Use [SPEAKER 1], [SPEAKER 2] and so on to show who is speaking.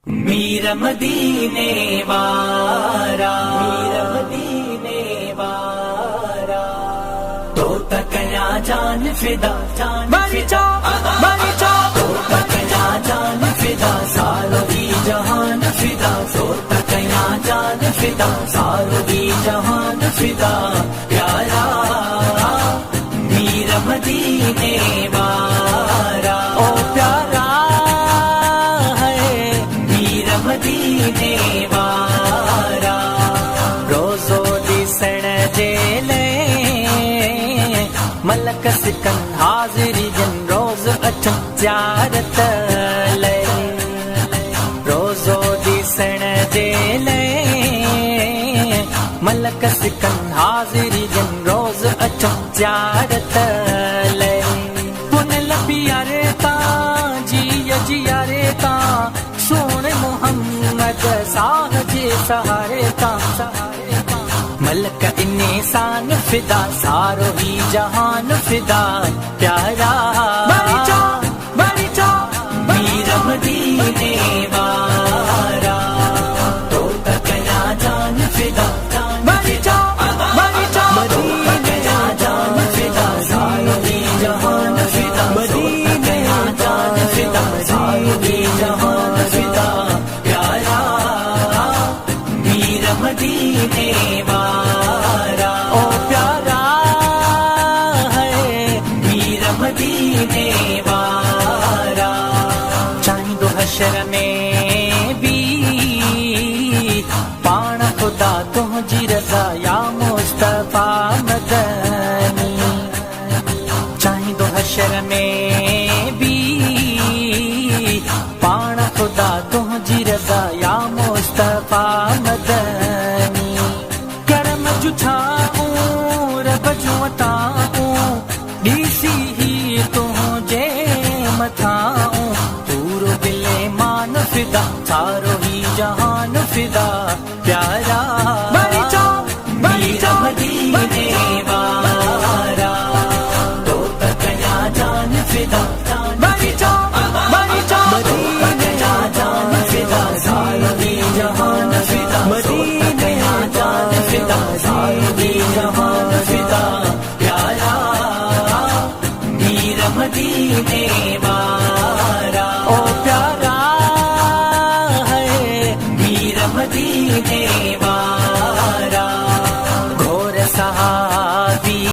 [SPEAKER 1] मीर मदीने वारा, मीर मदीने वारा, तो तकया जान फिदा, जान फिदा, तो तकया जान फिदा, सारो ही जहान फिदा, तो तकया जान फिदा, सारो ही जहान फिदा, प्यारा मीर मदीने वारा, ओ प्यारा मदीने वारा, रोज़ो दिसण जेले मलक सिकन हाज़िरी जन रोज़ अचन ज़ियारत ले, रोज़ो दिसण जेले मलक सिकन हाज़िरी जन रोज़ अचन ज़ियारत ले, पुन लबिया रे ता जिया रे ता सोने मोहम्मद साह जे सहारे ता, मलक इन्ने सान फिदा, सारो ही जहान फिदा, प्यारा मीर मदीने वारा, तो तकया जान फिदा, मदीने जान फिदा, सारो ही जहान फिदा, मदीने जान फिदा, सारो ही जहान फिदा, प्यारा मीर मदीने वारा, ओ प्यारा है मीर मदीने वारा, चाहे दो हशर में भी पाण खुदा तुझी रज़ा या मुस्तफा मदनी, चाहे दो हशर में भी पाण खुदा तुझी रज़ा या मुस्तफा मदनी, करम जुठाऊं रब जूं अताऊं, डीसी ही तुझे मथाऊं, पूरो दिले मान फिदा, सारो ही जहान फिदा, प्यारा मीर मदीने वारा, तो तकया जान फिदा, मदीने जान फिदा, सारो ही जहान फिदा, मदीने जान फिदा, सारो ही जहान फिदा, प्यारा मीर मदीने वारा।